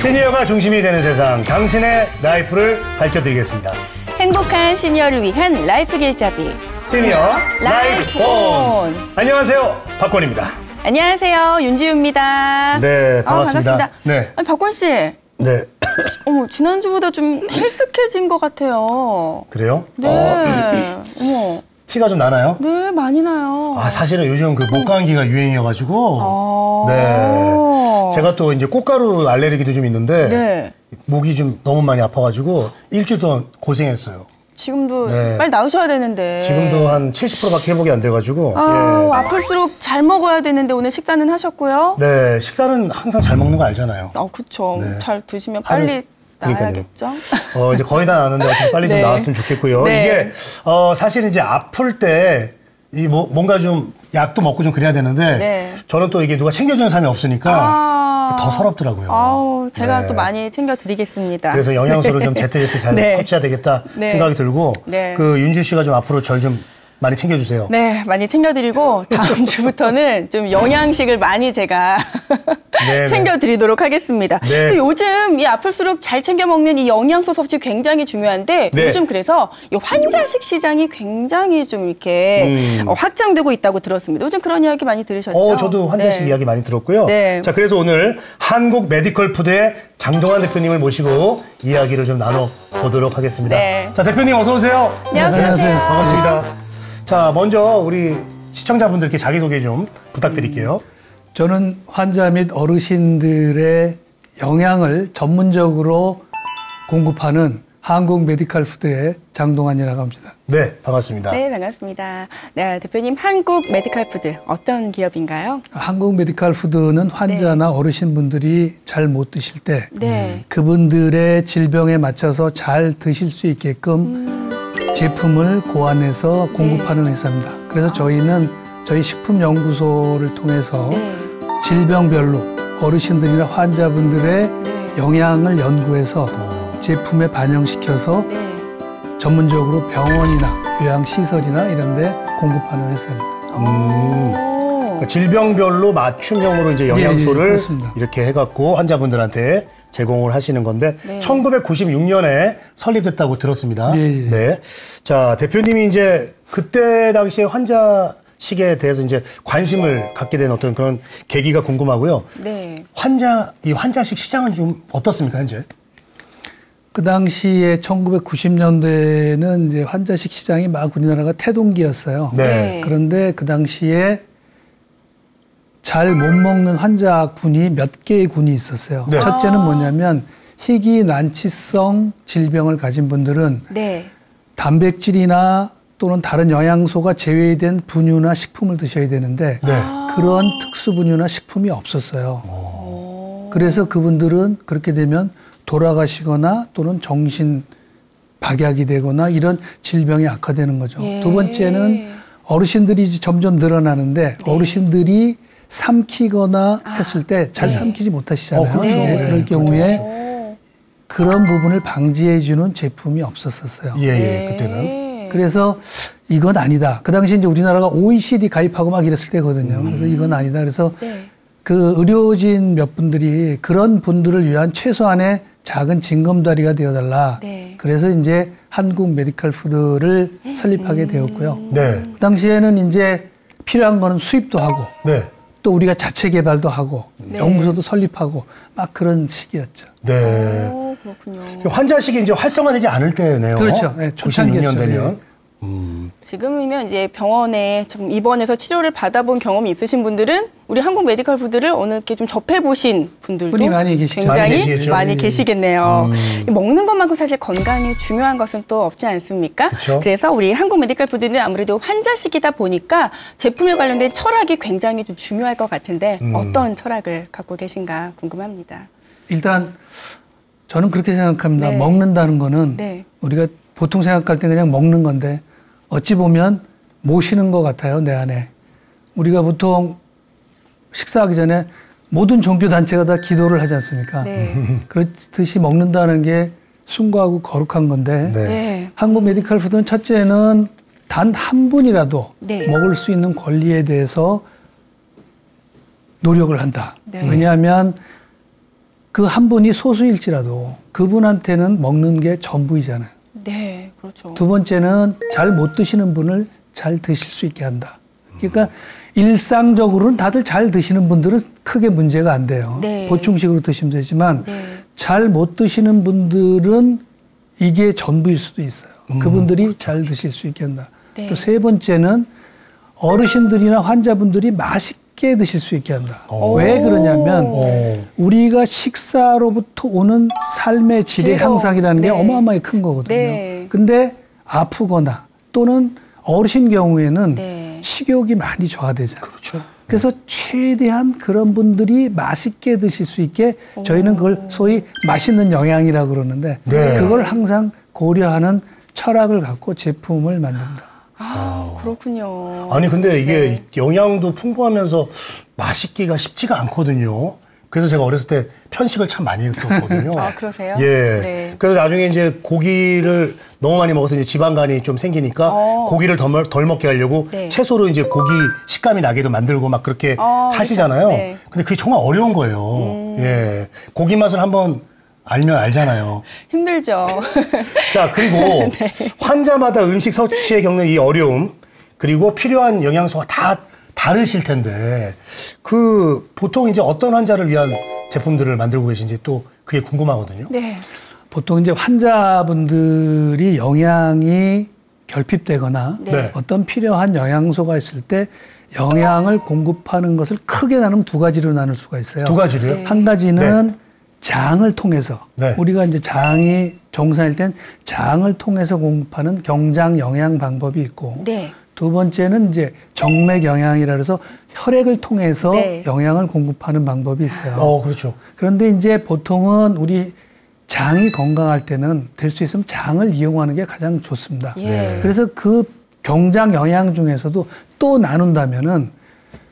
시니어가 중심이 되는 세상, 당신의 라이프를 밝혀드리겠습니다. 행복한 시니어를 위한 라이프 길잡이 시니어 라이프폰. 안녕하세요, 박권입니다. 안녕하세요, 윤지우입니다. 네, 반갑습니다. 반갑습니다. 네. 아니, 박권 씨. 네. 지난주보다 좀 헬스케진 것 같아요. 그래요? 네. 어머. 티가 좀 나나요? 네, 많이 나요. 사실은 요즘 그 목감기가 유행이어가지고. 네. 제가 또 이제 꽃가루 알레르기도 좀 있는데. 네. 목이 좀 너무 많이 아파가지고 일주일 동안 고생했어요. 지금도 네. 빨리 나으셔야 되는데. 지금도 한 70%밖에 회복이 안 돼가지고. 아플수록 잘 먹어야 되는데 오늘 식사는 하셨고요? 네, 식사는 항상 잘 먹는 거 알잖아요. 그쵸. 네. 잘 드시면 빨리 나아야겠죠? 이제 거의 다 나았는데 좀 빨리 좀 나았으면 좋겠고요. 네. 이게 사실 이제 아플 때 뭔가 좀 약도 먹고 좀 그래야 되는데 네. 저는 또 이게 누가 챙겨주는 사람이 없으니까 더 서럽더라고요. 제가 네. 또 많이 챙겨드리겠습니다. 그래서 영양소를 좀 제때제때 잘 섭취해야 되겠다 생각이 들고 그 윤지 씨가 좀 앞으로 절 좀 많이 챙겨주세요. 네, 많이 챙겨드리고 다음 주부터는 좀 영양식을 많이 제가 챙겨드리도록 하겠습니다. 네. 요즘 이 아플수록 잘 챙겨 먹는 이 영양소 섭취 굉장히 중요한데 요즘 그래서 이 환자식 시장이 굉장히 좀 이렇게 확장되고 있다고 들었습니다. 요즘 그런 이야기 많이 들으셨죠? 저도 환자식 이야기 많이 들었고요. 자, 그래서 오늘 한국 메디컬 푸드의 장동환 대표님을 모시고 이야기를 좀 나눠보도록 하겠습니다. 자, 대표님 어서 오세요. 안녕하세요. 반갑습니다. 자, 먼저 우리 시청자분들께 자기소개 좀 부탁드릴게요. 저는 환자 및 어르신들의 영양을 전문적으로 공급하는 한국 메디컬 푸드의 장동환이라고 합니다. 네, 반갑습니다. 네, 반갑습니다. 네, 대표님, 한국 메디컬 푸드 어떤 기업인가요? 한국 메디컬 푸드는 환자나 어르신분들이 잘 못 드실 때 그분들의 질병에 맞춰서 잘 드실 수 있게끔 제품을 고안해서 공급하는 회사입니다. 그래서 저희는 저희 식품연구소를 통해서 질병별로 어르신들이나 환자분들의 영양을 연구해서 제품에 반영시켜서 전문적으로 병원이나 요양시설이나 이런 데 공급하는 회사입니다. 그러니까 질병별로 맞춤형으로 이제 영양소를 이렇게 해갖고 환자분들한테 제공을 하시는 건데 1996년에 설립됐다고 들었습니다. 네. 자, 대표님이 이제 그때 당시에 환자식에 대해서 이제 관심을 갖게 된 어떤 그런 계기가 궁금하고요. 이 환자식 시장은 좀 어떻습니까, 현재? 그 당시에 1990년대에는 이제 환자식 시장이 막 우리나라가 태동기였어요. 그런데 그 당시에 잘 못 먹는 환자군이 몇 개의 군이 있었어요. 첫째는 뭐냐면 희귀 난치성 질병을 가진 분들은 단백질이나 또는 다른 영양소가 제외된 분유나 식품을 드셔야 되는데 그런 특수 분유나 식품이 없었어요. 그래서 그분들은 그렇게 되면 돌아가시거나 또는 정신 박약이 되거나 이런 질병이 악화되는 거죠. 두 번째는 어르신들이 점점 늘어나는데 어르신들이 삼키거나 했을 때 잘 삼키지 못하시잖아요. 그럴 경우에 그런 부분을 방지해주는 제품이 없었어요. 그때는. 그래서 이건 아니다. 그 당시 이제 우리나라가 OECD 가입하고 막 이랬을 때거든요. 그래서 이건 아니다. 그래서 그 의료진 몇 분들이 그런 분들을 위한 최소한의 작은 징검다리가 되어달라. 그래서 이제 한국 메디컬 푸드를 설립하게 되었고요. 그 당시에는 이제 필요한 거는 수입도 하고 또 우리가 자체 개발도 하고 연구소도 설립하고 막 그런 시기였죠. 그렇군요. 환자식이 이제 활성화되지 않을 때네요. 그렇죠. 96년 되면. 지금이면 이제 병원에 좀 입원해서 치료를 받아본 경험이 있으신 분들은 우리 한국 메디컬 푸드를 어느 게 좀 접해보신 분들도 많이 계시죠. 굉장히 많이 계시겠네요. 먹는 것만큼 사실 건강에 중요한 것은 또 없지 않습니까? 그래서 우리 한국 메디컬 푸드는 아무래도 환자식이다 보니까 제품에 관련된 철학이 굉장히 좀 중요할 것 같은데 어떤 철학을 갖고 계신가 궁금합니다. 일단 저는 그렇게 생각합니다. 먹는다는 거는 우리가 보통 생각할 때 그냥 먹는 건데 어찌 보면 모시는 것 같아요, 내 안에. 우리가 보통 식사하기 전에 모든 종교단체가 다 기도를 하지 않습니까? 그렇듯이 먹는다는 게 숭고하고 거룩한 건데 한국 메디컬 푸드는 첫째는 단 한 분이라도 먹을 수 있는 권리에 대해서 노력을 한다. 왜냐하면 그 한 분이 소수일지라도 그분한테는 먹는 게 전부이잖아요. 네, 그렇죠. 두 번째는 잘 못 드시는 분을 잘 드실 수 있게 한다. 그러니까 일상적으로는 다들 잘 드시는 분들은 크게 문제가 안 돼요. 네. 보충식으로 드시면 되지만 네. 잘 못 드시는 분들은 이게 전부일 수도 있어요. 그분들이 잘 드실 수 있게 한다. 네. 또 세 번째는 어르신들이나 환자분들이 맛있게 드실 수 있게 한다. 왜 그러냐면 우리가 식사로부터 오는 삶의 질의 향상이라는 게 어마어마하게 큰 거거든요. 네. 근데 아프거나 또는 어르신 경우에는 네. 식욕이 많이 저하되잖아요. 그렇죠. 그래서 최대한 그런 분들이 맛있게 드실 수 있게 저희는 그걸 소위 맛있는 영양이라고 그러는데 네. 그걸 항상 고려하는 철학을 갖고 제품을 만듭니다. 아, 그렇군요. 아니 근데 이게 네. 영양도 풍부하면서 맛있기가 쉽지가 않거든요. 그래서 제가 어렸을 때 편식을 참 많이 했었거든요. 아, 그러세요? 예. 네. 그래서 나중에 이제 고기를 너무 많이 먹어서 이제 지방간이 좀 생기니까 고기를 덜 먹게 하려고 네. 채소로 이제 고기 식감이 나게도 만들고 막 그렇게 하시잖아요. 그렇죠. 네. 근데 그게 정말 어려운 거예요. 예. 고기 맛을 한번 알면 알잖아요. 힘들죠. 자, 그리고 네. 환자마다 음식 섭취에 겪는 이 어려움, 그리고 필요한 영양소가 다 다르실 텐데, 보통 이제 어떤 환자를 위한 제품들을 만들고 계신지 또 그게 궁금하거든요. 네. 보통 이제 환자분들이 영양이 결핍되거나 네. 어떤 필요한 영양소가 있을 때 영양을 공급하는 것을 크게 나누면 두 가지로 나눌 수가 있어요. 두 가지로요? 네. 한 가지는 장을 통해서 네. 우리가 이제 장이 정상일 땐 장을 통해서 공급하는 경장 영양 방법이 있고 네. 두 번째는 이제 정맥 영양이라 해서 혈액을 통해서 영양을 공급하는 방법이 있어요. 그렇죠. 그런데 이제 보통은 우리 장이 건강할 때는 될 수 있으면 장을 이용하는 게 가장 좋습니다. 예. 그래서 그 경장 영양 중에서도 또 나눈다면은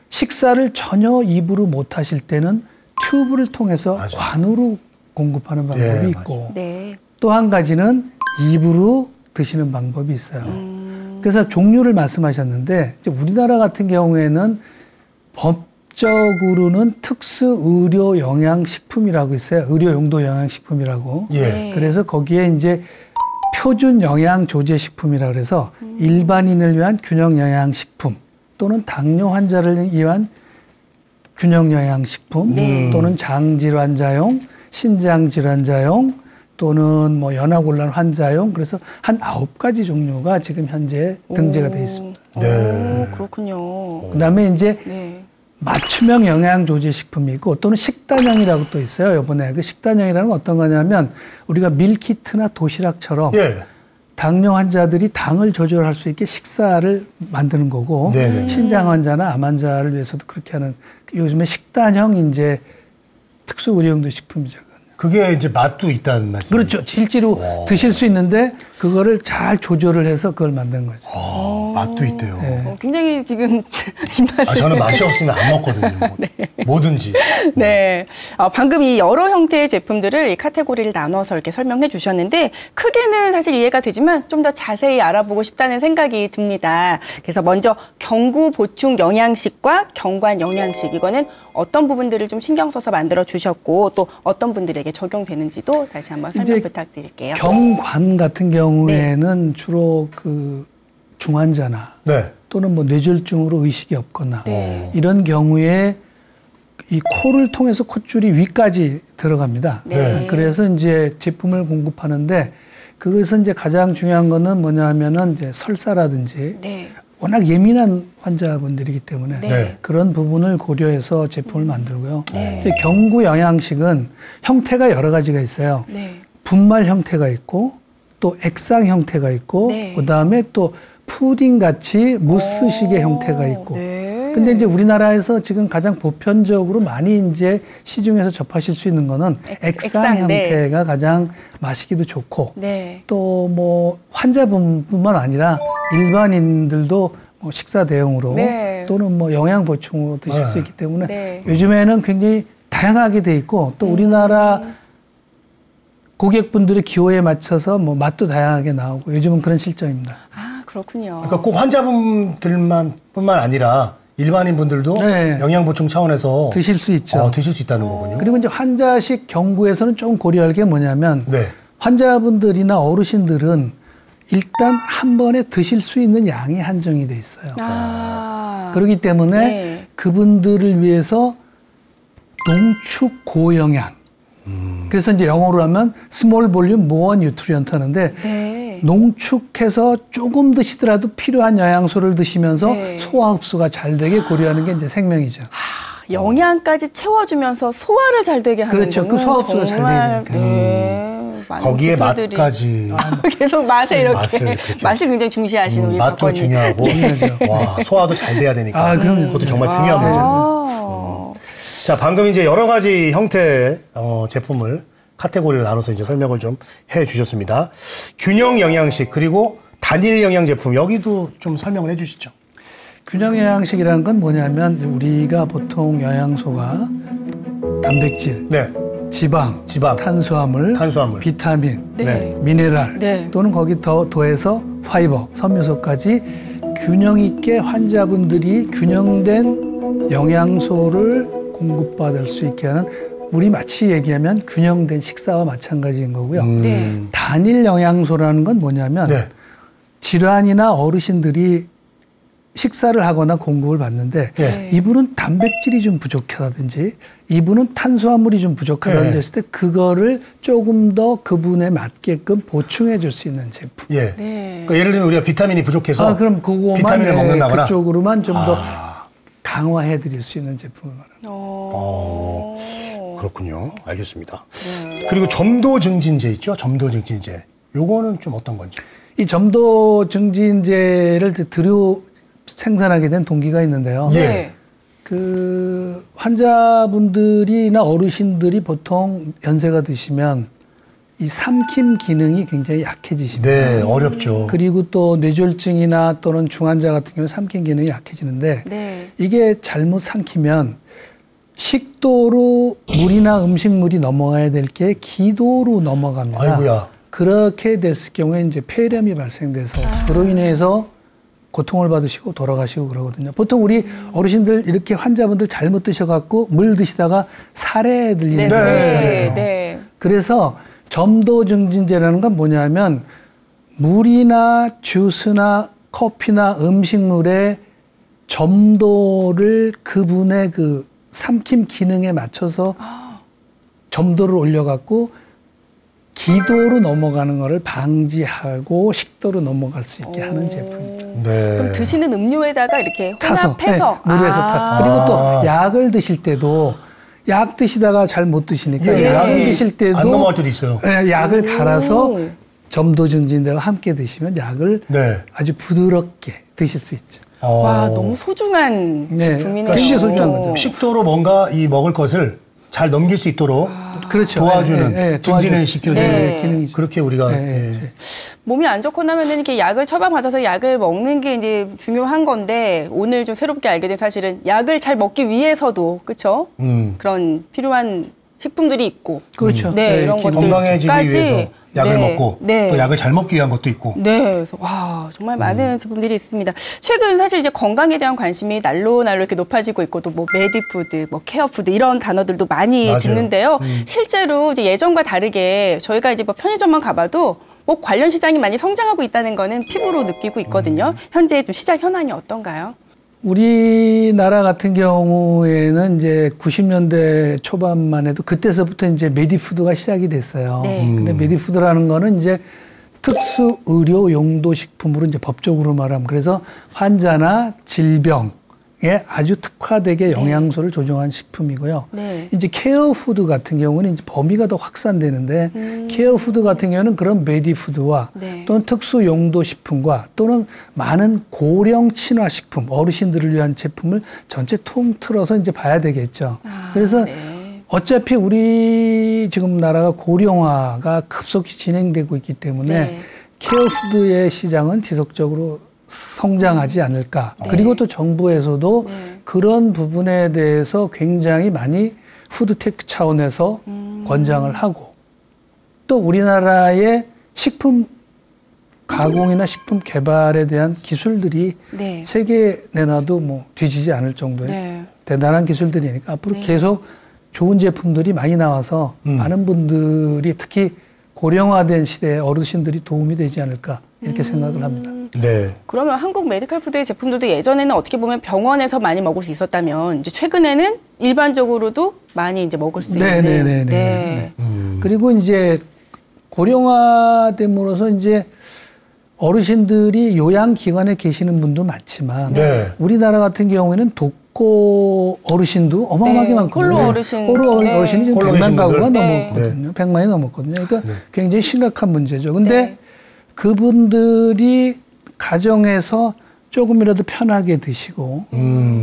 식사를 전혀 입으로 못 하실 때는 튜브를 통해서 맞아요. 관으로 공급하는 방법이 있고 네. 또 한 가지는 입으로 드시는 방법이 있어요. 그래서 종류를 말씀하셨는데 이제 우리나라 같은 경우에는 법적으로는 특수 의료 영양식품이라고 있어요. 의료 용도 영양식품이라고. 예. 그래서 거기에 이제 표준 영양 조제 식품이라 그래서 일반인을 위한 균형 영양 식품 또는 당뇨 환자를 위한 균형 영양 식품 또는 장 질환자용, 신장 질환자용 또는 뭐 연화곤란 환자용 그래서 한 9가지 종류가 지금 현재 등재가 돼 있습니다. 네. 그렇군요. 그다음에 이제 네. 맞춤형 영양 조제 식품이 있고 또는 식단형이라고 또 있어요. 이번에 그 식단형이라는 건 어떤 거냐면 우리가 밀키트나 도시락처럼 당뇨 환자들이 당을 조절할 수 있게 식사를 만드는 거고 신장 환자나 암 환자를 위해서도 그렇게 하는 요즘에 식단형 이제 특수 의료용도 식품이죠. 그게 이제 맛도 있다는 말씀이죠. 그렇죠. 실제로 드실 수 있는데 그거를 잘 조절을 해서 그걸 만든 거죠. 맛도 있대요. 네. 굉장히 지금 입맛을. 저는 맛이 없으면 안 먹거든요. 네. 뭐든지. 네. 방금 이 여러 형태의 제품들을 이 카테고리를 나눠서 이렇게 설명해 주셨는데 크게는 사실 이해가 되지만 좀 더 자세히 알아보고 싶다는 생각이 듭니다. 그래서 먼저 경구 보충 영양식과 경관 영양식 이거는 어떤 부분들을 좀 신경 써서 만들어 주셨고 또 어떤 분들에게 적용되는지도 다시 한번 설명 부탁드릴게요. 경관 같은 경우에는 주로 그 중환자나 또는 뭐 뇌졸중으로 의식이 없거나 이런 경우에 이 코를 통해서 콧줄이 위까지 들어갑니다. 그래서 이제 제품을 공급하는데 그것은 이제 가장 중요한 거는 뭐냐면은 이제 설사라든지 워낙 예민한 환자분들이기 때문에 그런 부분을 고려해서 제품을 만들고요. 이제 경구 영양식은 형태가 여러 가지가 있어요. 분말 형태가 있고 또 액상 형태가 있고 그다음에 또 푸딩 같이 무스식의 형태가 있고. 근데 이제 우리나라에서 지금 가장 보편적으로 많이 이제 시중에서 접하실 수 있는 거는 액상 형태가 가장 마시기도 좋고 또 뭐 환자분뿐만 아니라 일반인들도 뭐 식사 대용으로 또는 뭐 영양 보충으로 드실 수 있기 때문에 요즘에는 굉장히 다양하게 돼 있고 또 우리나라 고객분들의 기호에 맞춰서 뭐 맛도 다양하게 나오고 요즘은 그런 실정입니다. 아, 그렇군요. 그러니까 꼭 환자분들만 뿐만 아니라 일반인 분들도 네. 영양 보충 차원에서 드실 수 있죠. 드실 수 있다는 거군요. 그리고 이제 환자식 경구에서는 좀 고려할 게 뭐냐면 네. 환자분들이나 어르신들은 일단 한 번에 드실 수 있는 양이 한정이 돼 있어요. 그렇기 때문에 네. 그분들을 위해서 농축 고영양. 그래서 이제 영어로 하면 스몰 볼륨 모어 뉴트리언트 하는데 네. 농축해서 조금 드시더라도 필요한 영양소를 드시면서 네. 소화 흡수가 잘 되게 고려하는 게 이제 생명이죠. 영양까지 채워주면서 소화를 잘 되게 하는 그렇죠. 그 소화 흡수가 잘 되니까. 거기에 맛까지 계속 맛에 이렇게 맛을 굉장히 중시하시는 우리 맛도 박건희. 중요하고 와 소화도 잘 돼야 되니까 그것도 정말 중요한 문제죠. 자 방금 이제 여러 가지 형태의 제품을 카테고리로 나눠서 이제 설명을 좀 해주셨습니다. 균형 영양식 그리고 단일 영양 제품 여기도 좀 설명을 해주시죠. 균형 영양식이라는 건 뭐냐면 우리가 보통 영양소가 단백질. 네. 지방, 탄수화물, 비타민, 네. 미네랄 네. 또는 거기 더해서 파이버, 섬유소까지 균형 있게 환자분들이 균형된 영양소를 공급받을 수 있게 하는 우리 마치 얘기하면 균형된 식사와 마찬가지인 거고요. 네. 단일 영양소라는 건 뭐냐면 네. 질환이나 어르신들이 식사를 하거나 공급을 받는데 네. 이분은 단백질이 좀 부족하다든지 이분은 탄수화물이 좀 부족하다든지 했을 때 그거를 조금 더 그분에 맞게끔 보충해 줄 수 있는 제품. 예. 네. 그러니까 예를 들면 우리가 비타민이 부족해서 그럼 그거만 비타민을 먹는다거나 그쪽으로만 좀 더 강화해 드릴 수 있는 제품을 말합니다. 그렇군요. 알겠습니다. 그리고 점도 증진제 있죠? 점도 증진제. 요거는 좀 어떤 건지. 이 점도 증진제를 생산하게 된 동기가 있는데요. 네. 그 환자분들이나 어르신들이 보통 연세가 드시면 이 삼킴 기능이 굉장히 약해지십니다. 네, 어렵죠. 그리고 또 뇌졸중이나 또는 중환자 같은 경우는 삼킴 기능이 약해지는데 네. 이게 잘못 삼키면 식도로 물이나 음식물이 넘어가야 될 게 기도로 넘어갑니다. 아이고야. 그렇게 됐을 경우에 이제 폐렴이 발생돼서 그로 인해서 고통을 받으시고 돌아가시고 그러거든요. 보통 우리 어르신들 이렇게 환자분들 잘못 드셔갖고 물 드시다가 살에 들리는 거 있잖아요. 네. 그래서 점도 증진제라는 건 뭐냐면 물이나 주스나 커피나 음식물의 점도를 그분의 그 삼킴 기능에 맞춰서 점도를 올려갖고 기도로 넘어가는 거를 방지하고 식도로 넘어갈 수 있게 하는 제품입니다. 네. 그럼 드시는 음료에다가 이렇게 혼합해서 네, 물에서 그리고 또 약을 드실 때도 약 드시다가 잘 못 드시니까 약을 드실 때도 안 넘어갈 때도 있어요. 네, 약을 갈아서 점도 증진제와 함께 드시면 약을 아주 부드럽게 드실 수 있죠. 와 너무 소중한 제품이네요. 굉장히 소중한 거죠. 식도로 뭔가 이 먹을 것을 잘 넘길 수 있도록 그렇죠. 도와주는 증진을 시켜주는 기능이죠. 그렇게 우리가 몸이 안 좋거나 하면은 이렇게 약을 처방받아서 약을 먹는 게 이제 중요한 건데 오늘 좀 새롭게 알게 된 사실은 약을 잘 먹기 위해서도 그렇죠. 그런 필요한 식품들이 있고 그렇죠. 이런 것들까지 건강해지기 위해서 약을 먹고 또 약을 잘 먹기 위한 것도 있고. 그래서 와 정말 많은 제품들이 있습니다. 최근 사실 이제 건강에 대한 관심이 날로 이렇게 높아지고 있고 또 뭐 메디푸드, 뭐 케어푸드 이런 단어들도 많이 듣는데요. 실제로 이제 예전과 다르게 저희가 이제 뭐 편의점만 가봐도 뭐 관련 시장이 많이 성장하고 있다는 거는 피부로 느끼고 있거든요. 현재 좀 시장 현황이 어떤가요? 우리나라 같은 경우에는 이제 90년대 초반만 해도 그때서부터 이제 메디푸드가 시작이 됐어요. 근데 메디푸드라는 거는 이제 특수 의료 용도 식품으로 이제 법적으로 말하면 그래서 환자나 질병에 아주 특화되게 영양소를 조정한 식품이고요. 이제 케어푸드 같은 경우는 이제 범위가 더 확산되는데 케어푸드 같은 경우는 그런 메디푸드와 또는 특수 용도 식품과 또는 많은 고령 친화 식품, 어르신들을 위한 제품을 전체 통틀어서 이제 봐야 되겠죠. 그래서 어차피 우리 지금 나라가 고령화가 급속히 진행되고 있기 때문에 케어푸드의 시장은 지속적으로 성장하지 않을까. 그리고 또 정부에서도 그런 부분에 대해서 굉장히 많이 푸드테크 차원에서 권장을 하고 또 우리나라의 식품 가공이나 식품 개발에 대한 기술들이 네. 세계 내놔도 뭐 뒤지지 않을 정도의 네. 대단한 기술들이니까 앞으로 네. 계속 좋은 제품들이 많이 나와서 많은 분들이 특히 고령화된 시대에 어르신들이 도움이 되지 않을까 이렇게 생각을 합니다. 네. 그러면 한국 메디컬 푸드의 제품들도 예전에는 어떻게 보면 병원에서 많이 먹을 수 있었다면 이제 최근에는 일반적으로도 많이 이제 먹을 수 있는. 네네네. 네. 그리고 이제 고령화됨으로써 이제 어르신들이 요양기관에 계시는 분도 많지만 네. 우리나라 같은 경우에는 독거 어르신도 어마어마하게 네. 많거든요. 홀로 어르신. 홀로 어르신이 지금 100만 가구가 네. 넘었거든요. 100만이 넘었거든요. 그러니까 네. 굉장히 심각한 문제죠. 근데 네. 그분들이 가정에서 조금이라도 편하게 드시고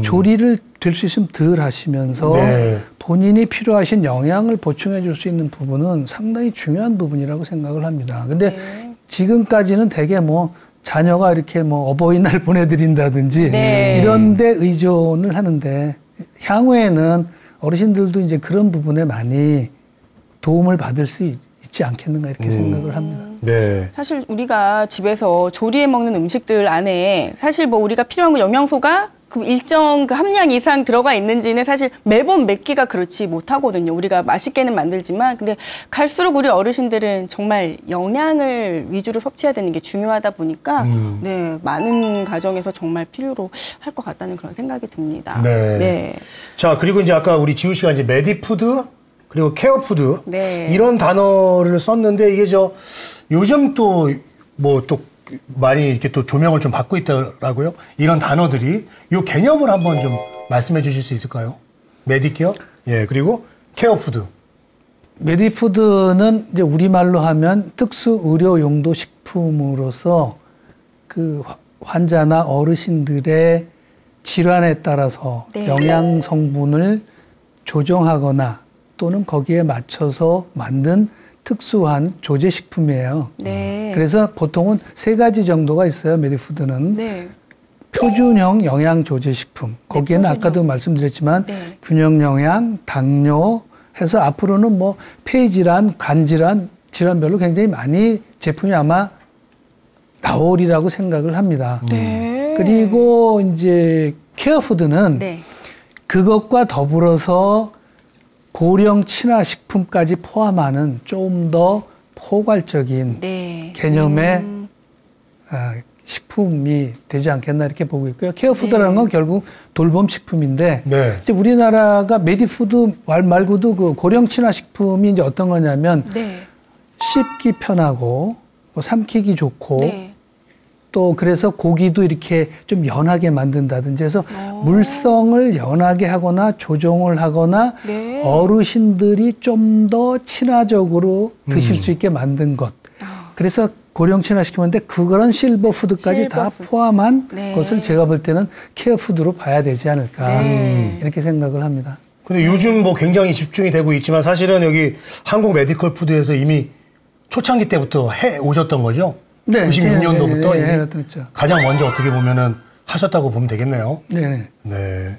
조리를 될 수 있으면 덜 하시면서 네. 본인이 필요하신 영양을 보충해 줄 수 있는 부분은 상당히 중요한 부분이라고 생각을 합니다. 근데 네. 지금까지는 되게 뭐 자녀가 이렇게 뭐 어버이날 보내드린다든지 네. 이런 데 의존을 하는데 향후에는 어르신들도 이제 그런 부분에 많이 도움을 받을 수 있지 않겠는가 이렇게 생각을 합니다. 네. 사실 우리가 집에서 조리해 먹는 음식들 안에 사실 뭐 우리가 필요한 거 영양소가 그 일정 그 함량 이상 들어가 있는지는 사실 매번 맺기가 그렇지 못하거든요. 우리가 맛있게는 만들지만 근데 갈수록 우리 어르신들은 정말 영양을 위주로 섭취해야 되는 게 중요하다 보니까 네, 많은 가정에서 정말 필요로 할 것 같다는 그런 생각이 듭니다. 네. 네. 자, 그리고 이제 아까 우리 지우 씨가 이제 메디푸드 그리고 케어푸드 네. 이런 단어를 썼는데 이게 요즘 또 뭐 또 많이 이렇게 또 조명을 좀 받고 있더라고요. 이런 단어들이 이 개념을 한번 좀 말씀해 주실 수 있을까요? 메디케어, 예, 그리고 케어푸드. 메디푸드는 이제 우리말로 하면 특수 의료 용도 식품으로서 그 환자나 어르신들의 질환에 따라서 네. 영양 성분을 조정하거나 또는 거기에 맞춰서 만든 특수한 조제식품이에요. 네. 그래서 보통은 3가지 정도가 있어요. 메디푸드는. 네. 표준형 영양조제식품. 거기에는 네, 아까도 말씀드렸지만 네. 균형영양, 당뇨 해서 앞으로는 뭐 폐질환, 간질환, 질환별로 굉장히 많이 제품이 아마 나오리라고 생각을 합니다. 네. 그리고 이제 케어푸드는 네. 그것과 더불어서 고령 친화 식품까지 포함하는 좀 더 포괄적인 네. 개념의 식품이 되지 않겠나 이렇게 보고 있고요. 케어푸드라는 건 결국 돌봄 식품인데 네. 이제 우리나라가 메디푸드 말고도 그 고령 친화 식품이 이제 어떤 거냐면 네. 씹기 편하고 뭐 삼키기 좋고 네. 또 그래서 고기도 이렇게 좀 연하게 만든다든지 해서 물성을 연하게 하거나 조정을 하거나 네. 어르신들이 좀 더 친화적으로 드실 수 있게 만든 것. 그래서 고령 친화시키는데 그런 실버푸드까지 다 포함한 네. 것을 제가 볼 때는 케어푸드로 봐야 되지 않을까 이렇게 생각을 합니다. 근데 요즘 뭐 굉장히 집중이 되고 있지만 사실은 여기 한국 메디컬 푸드에서 이미 초창기 때부터 해 오셨던 거죠? 네, 96년도부터 네, 가장 먼저 어떻게 보면은 하셨다고 보면 되겠네요. 네. 네.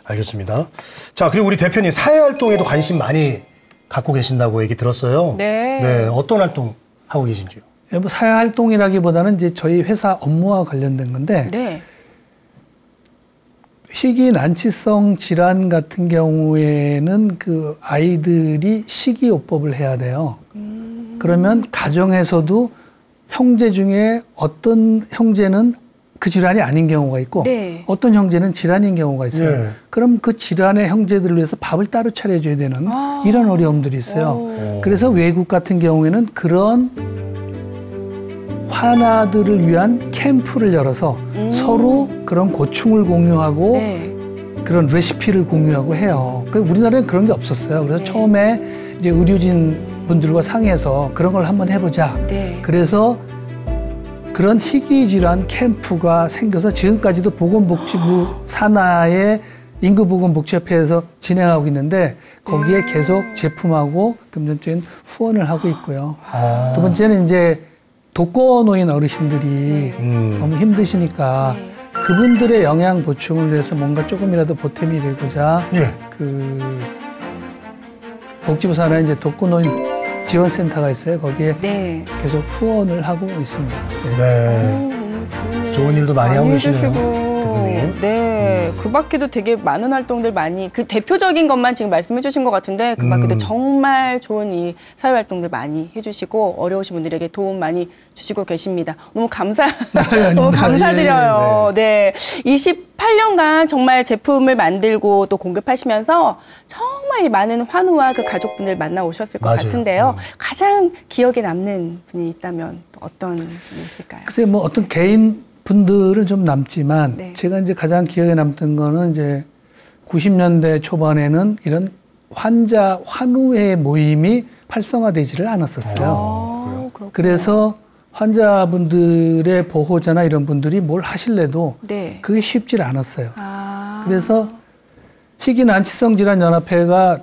알겠습니다. 자, 그리고 우리 대표님 사회 활동에도 관심 많이 갖고 계신다고 얘기 들었어요. 네. 네. 어떤 활동 하고 계신지요? 뭐 사회 활동이라기보다는 이제 저희 회사 업무와 관련된 건데 네. 희귀 난치성 질환 같은 경우에는 그 아이들이 식이요법을 해야 돼요. 그러면 가정에서도 형제 중에 어떤 형제는 그 질환이 아닌 경우가 있고 네. 어떤 형제는 질환인 경우가 있어요. 네. 그럼 그 질환의 형제들을 위해서 밥을 따로 차려줘야 되는 이런 어려움들이 있어요. 그래서 외국 같은 경우에는 그런 환아들을 위한 캠프를 열어서 서로 그런 고충을 공유하고 네. 그런 레시피를 공유하고 해요. 우리나라에는 그런 게 없었어요. 그래서 네. 처음에 이제 의료진 분들과 상의해서 그런 걸 한번 해보자. 네. 그래서 그런 희귀질환 캠프가 생겨서 지금까지도 보건복지부 산하의 인구보건복지협회에서 진행하고 있는데 거기에 계속 제품하고 금전적인 후원을 하고 있고요. 두 번째는 이제 독거노인 어르신들이 너무 힘드시니까 그분들의 영양 보충을 위해서 뭔가 조금이라도 보탬이 되고자 그 복지부 산하의 이제 독거노인 지원센터가 있어요. 거기에 네. 계속 후원을 하고 있습니다. 네. 좋은 일도 많이 하고 계시네요. 네, 그 밖에도 되게 많은 활동들 많이, 그 대표적인 것만 지금 말씀해 주신 것 같은데, 그 밖에도 정말 좋은 이 사회 활동들 많이 해주시고, 어려우신 분들에게 도움 많이 주시고 계십니다. 너무 너무 감사드려요. 네. 28년간 정말 제품을 만들고 또 공급하시면서 정말 많은 환우와 그 가족분들 만나 오셨을 것 같은데요. 가장 기억에 남는 분이 있다면 어떤 분이 있을까요? 글쎄, 뭐 어떤 개인 분들은 좀 남지만 네. 제가 이제 가장 기억에 남던 거는 이제 90년대 초반에는 이런 환자 환우회 모임이 활성화되지를 않았었어요. 그래서 환자분들의 보호자나 이런 분들이 뭘 하실래도 네. 그게 쉽지 않았어요. 그래서 희귀난치성질환연합회가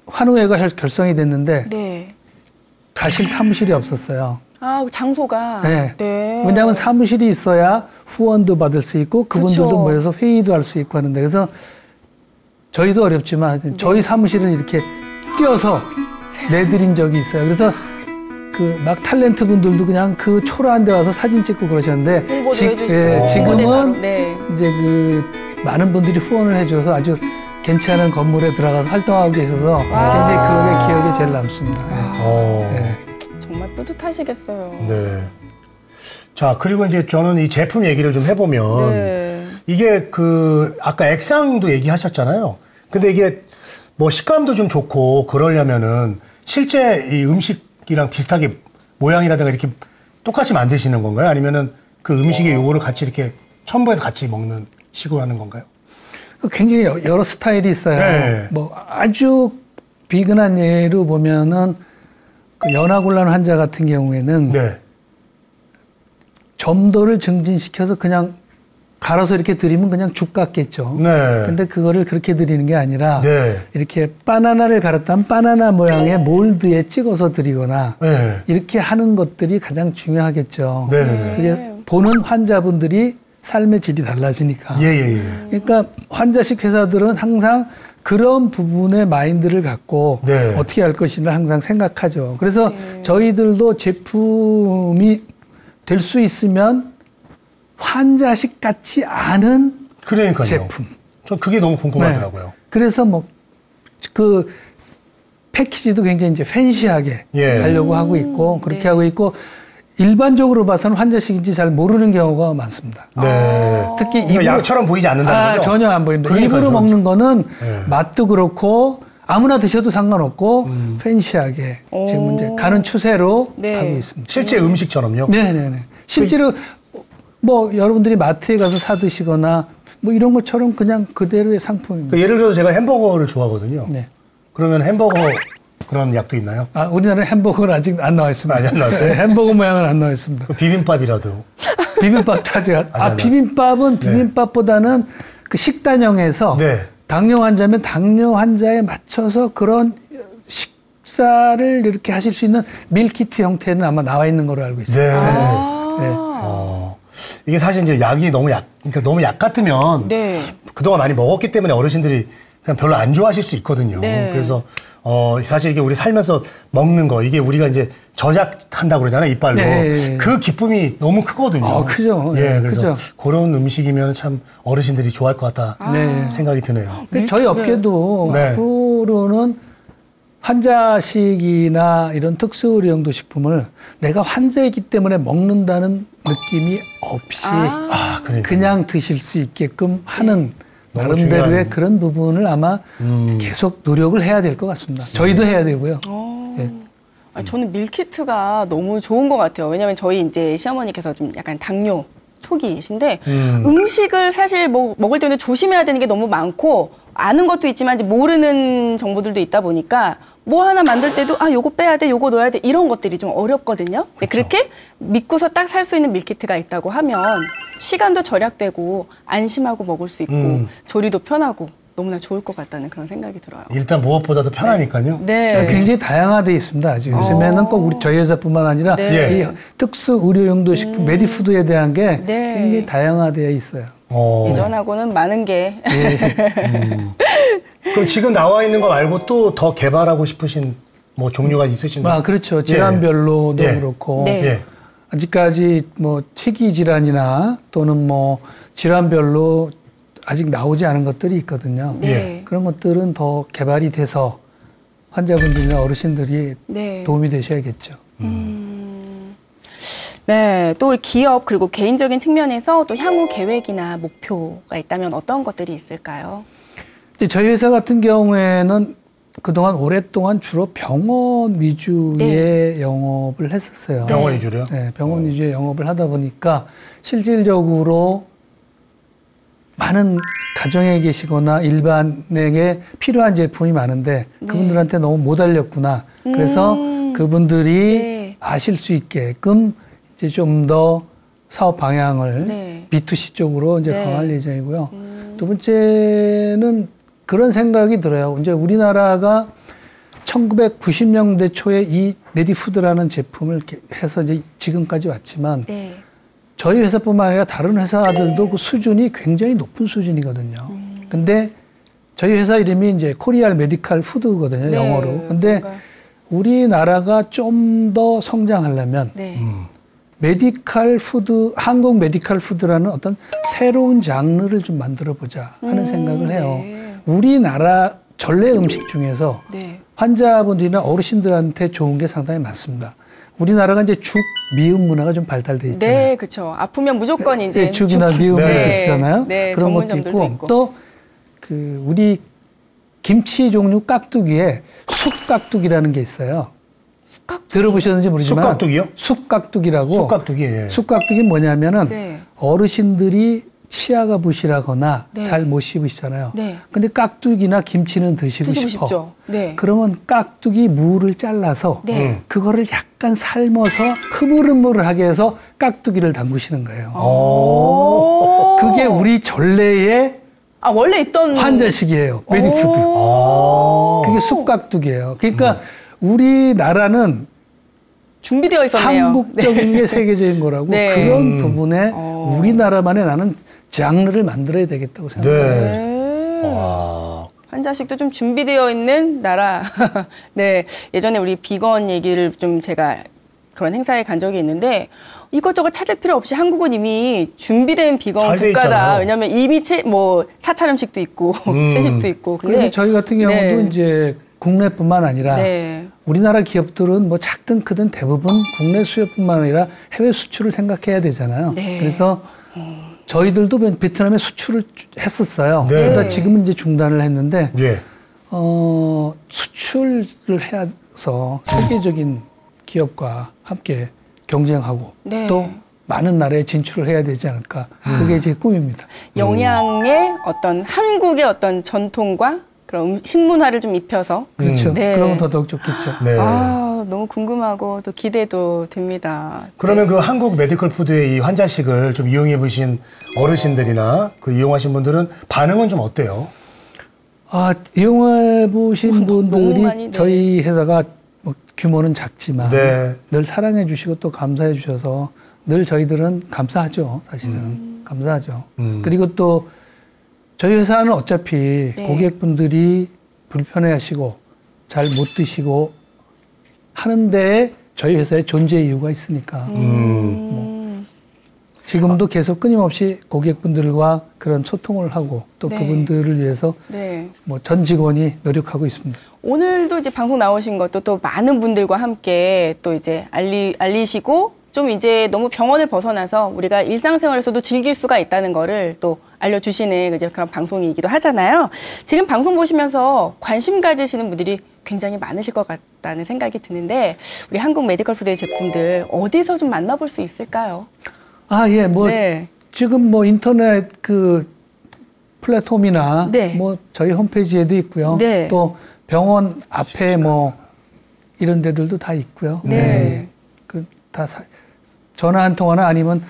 환우회가 결성이 됐는데 네. 가실 사무실이 없었어요. 장소가. 네. 네. 왜냐하면 사무실이 있어야 후원도 받을 수 있고 그분들도 그쵸. 모여서 회의도 할 수 있고 하는데 그래서 저희도 어렵지만 네. 저희 사무실을 이렇게 띄어서 내드린 적이 있어요. 그래서 그 막 탤런트 분들도 그냥 그 초라한 데 와서 사진 찍고 그러셨는데 지금은 네. 이제 그 많은 분들이 후원을 해줘서 아주 괜찮은 건물에 들어가서 활동하고 계셔서 굉장히 그게 기억에 제일 남습니다. 네. 정말 뿌듯하시겠어요. 네. 자, 그리고 이제 저는 이 제품 얘기를 좀 해보면 네. 이게 그 아까 액상도 얘기하셨잖아요. 근데 이게 뭐 식감도 좀 좋고 그러려면은 실제 이 음식이랑 비슷하게 모양이라든가 이렇게 똑같이 만드시는 건가요? 아니면은 그 음식에 요거를 같이 이렇게 첨부해서 같이 먹는 식으로 하는 건가요? 굉장히 여러 스타일이 있어요. 네. 뭐 아주 비근한 예로 보면은 그 연화곤란 환자 같은 경우에는 네. 점도를 증진시켜서 그냥 갈아서 이렇게 드리면 그냥 죽 같겠죠. 네. 근데 그거를 그렇게 드리는 게 아니라 네. 이렇게 바나나를 갈았다면 바나나 모양의 몰드에 찍어서 드리거나 네. 이렇게 하는 것들이 가장 중요하겠죠. 네. 그게 보는 환자분들이 삶의 질이 달라지니까. 그러니까 환자식 회사들은 항상 그런 부분의 마인드를 갖고 네. 어떻게 할 것인가 항상 생각하죠. 그래서 저희들도 제품이 될 수 있으면 환자식 같지 않은 그러니까요. 제품. 저 그게 너무 궁금하더라고요. 네. 그래서 뭐 그 패키지도 굉장히 이제 팬시하게 하려고 하고 있고 그렇게 하고 있고 일반적으로 봐서는 환자식인지 잘 모르는 경우가 많습니다. 네. 특히 일부러, 약처럼 보이지 않는다는 거죠? 전혀 안 보입니다. 그러니까 일부러 먹는 거는 맛도 그렇고 아무나 드셔도 상관없고 팬시하게 지금 이제 가는 추세로 가고 있습니다. 실제 음식처럼요? 네네네. 실제로 뭐 여러분들이 마트에 가서 사 드시거나 뭐 이런 것처럼 그냥 그대로의 상품입니다. 예를 들어서 제가 햄버거를 좋아하거든요. 네. 그러면 햄버거 그런 약도 있나요? 우리나라에 햄버거는 아직 안 나와 있습니다. 아직 안 나왔어요? 네, 햄버거 모양은 안 나와 있습니다. 비빔밥이라도. 비빔밥도 아직 비빔밥은 비빔밥보다는 그 식단형에서 당뇨 환자면 당뇨 환자에 맞춰서 그런 식사를 이렇게 하실 수 있는 밀키트 형태는 아마 나와 있는 걸로 알고 있어요. 네. 이게 사실 이제 약이 그러니까 너무 약 같으면 그동안 많이 먹었기 때문에 어르신들이 그냥 별로 안 좋아하실 수 있거든요. 그래서 사실 이게 우리 살면서 먹는 거 이게 우리가 이제 저작한다고 그러잖아요, 이빨로. 그 기쁨이 너무 크거든요. 크죠. 그래서 그런 음식이면 참 어르신들이 좋아할 것 같다 생각이 드네요. 저희 업계도 앞으로는 환자식이나 이런 특수의료용도 식품을 내가 환자이기 때문에 먹는다는 느낌이 없이 그냥 드실 수 있게끔 하는 나름대로의 그런 부분을 아마 계속 노력을 해야 될 것 같습니다. 저희도 해야 되고요. 저는 밀키트가 너무 좋은 것 같아요. 왜냐하면 저희 이제 시어머니께서 좀 약간 당뇨 초기이신데 음식을 사실 먹을 때는 조심해야 되는 게 너무 많고 아는 것도 있지만 이제 모르는 정보들도 있다 보니까 뭐 하나 만들 때도 요거 빼야 돼, 요거 넣어야 돼 이런 것들이 좀 어렵거든요. 그렇죠. 그렇게 믿고서 딱 살 수 있는 밀키트가 있다고 하면 시간도 절약되고 안심하고 먹을 수 있고 조리도 편하고 너무나 좋을 것 같다는 그런 생각이 들어요. 일단 무엇보다도 편하니까요. 굉장히 다양화되어 있습니다. 아직 요즘에는 꼭 저희 회사뿐만 아니라 이 특수 의료용도 식품, 메디푸드에 대한 게 굉장히 다양화되어 있어요. 예전하고는 많은 게. 그럼 지금 나와 있는 거 말고 또 더 개발하고 싶으신 뭐 종류가 있으신가요? 그렇죠. 질환별로도 예. 그렇고 네. 예. 아직까지 뭐 희귀 질환이나 또는 뭐 질환별로 아직 나오지 않은 것들이 있거든요. 네. 그런 것들은 더 개발이 돼서 환자분들이나 어르신들이 네. 도움이 되셔야겠죠. 네, 또 기업 그리고 개인적인 측면에서 또 향후 계획이나 목표가 있다면 어떤 것들이 있을까요? 이제 저희 회사 같은 경우에는 그동안 오랫동안 주로 병원 위주의 네. 영업을 했었어요. 병원 위주로요? 네, 병원 위주의 영업을 하다 보니까 실질적으로 많은 가정에 계시거나 일반에게 필요한 제품이 많은데 그분들한테 너무 못 알렸구나. 그래서 그분들이 아실 수 있게끔 이제 좀 더 사업 방향을 B2C 쪽으로 이제 강화할 예정이고요. 두 번째는 그런 생각이 들어요. 이제 우리나라가 1990년대 초에 이 메디푸드라는 제품을 해서 이제 지금까지 왔지만 저희 회사뿐만 아니라 다른 회사들도 그 수준이 굉장히 높은 수준이거든요. 근데 저희 회사 이름이 이제 코리알 메디칼 푸드거든요, 영어로. 근데 우리나라가 좀 더 성장하려면 메디칼 푸드, 한국 메디칼 푸드라는 어떤 새로운 장르를 좀 만들어 보자 하는 생각을 해요. 우리나라 전래 음식 중에서 환자분들이나 어르신들한테 좋은 게 상당히 많습니다. 우리나라가 이제 죽, 미음 문화가 좀 발달돼 있잖아요. 네, 그렇죠. 아프면 무조건 이제 죽이나 미음 드시잖아요. 그런 것도 있고 또 우리 김치 종류 깍두기에 쑥깍두기라는 게 있어요. 들어보셨는지 모르지만 쑥깍두기요? 쑥깍두기라고. 쑥깍두기. 예. 쑥깍두기는 뭐냐면은 어르신들이 치아가 부실하거나 잘 못 씹으시잖아요. 근데 깍두기나 김치는 드시고 싶어. 그러면 깍두기 무를 잘라서 그거를 약간 삶아서 흐물흐물하게 해서 깍두기를 담그시는 거예요. 그게 우리 전래의 원래 있던 환자식이에요. 메디푸드. 그게 쑥깍두기예요. 그러니까 우리나라는 준비되어 있었네요. 한국적인 게 세계적인 거라고 그런 부분에 우리나라만의 나는 장르를 만들어야 되겠다고 생각합니다. 환자식도 좀 준비되어 있는 나라. 네, 예전에 우리 비건 얘기를 좀 제가 그런 행사에 간 적이 있는데 이것저것 찾을 필요 없이 한국은 이미 준비된 비건 국가다. 왜냐하면 이미 사찰 음식도 있고 채식도 있고. 그래서 저희 같은 경우도 이제 국내뿐만 아니라 우리나라 기업들은 뭐 작든 크든 대부분 국내 수요뿐만 아니라 해외 수출을 생각해야 되잖아요. 그래서 저희들도 베트남에 수출을 했었어요. 그러다 지금은 이제 중단을 했는데 수출을 해서 세계적인 기업과 함께 경쟁하고 또 많은 나라에 진출을 해야 되지 않을까. 그게 제 꿈입니다. 영양의 어떤 한국의 어떤 전통과 그런 식문화를 좀 입혀서. 그렇죠. 그러면 더더욱 좋겠죠. 너무 궁금하고 또 기대도 됩니다. 그러면 그 한국 메디컬 푸드의 이 환자식을 좀 이용해 보신 어르신들이나 그 이용하신 분들은 반응은 좀 어때요? 이용해 보신 분들이 저희 회사가 뭐 규모는 작지만 늘 사랑해 주시고 또 감사해 주셔서 늘 저희들은 감사하죠. 사실은 감사하죠. 그리고 또 저희 회사는 어차피 고객분들이 불편해하시고 잘 못 드시고 하는데 저희 회사의 존재 이유가 있으니까 지금도 계속 끊임없이 고객분들과 그런 소통을 하고 또 그분들을 위해서 뭐 전 직원이 노력하고 있습니다. 오늘도 이제 방송 나오신 것도 또 많은 분들과 함께 또 이제 알리시고 좀 이제 너무 병원을 벗어나서 우리가 일상생활에서도 즐길 수가 있다는 거를 또 알려주시는 그런 방송이기도 하잖아요. 지금 방송 보시면서 관심 가지시는 분들이 굉장히 많으실 것 같다는 생각이 드는데 우리 한국 메디컬 푸드의 제품들 어디서 좀 만나볼 수 있을까요? 지금 뭐 인터넷 그 플랫폼이나 뭐 저희 홈페이지에도 있고요. 또 병원 앞에 뭐 이런 데들도 다 있고요. 다 전화 한 통화나 아니면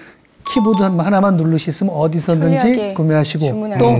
키보드 하나만 누르시면 어디서든지 구매하시고 주문하는. 또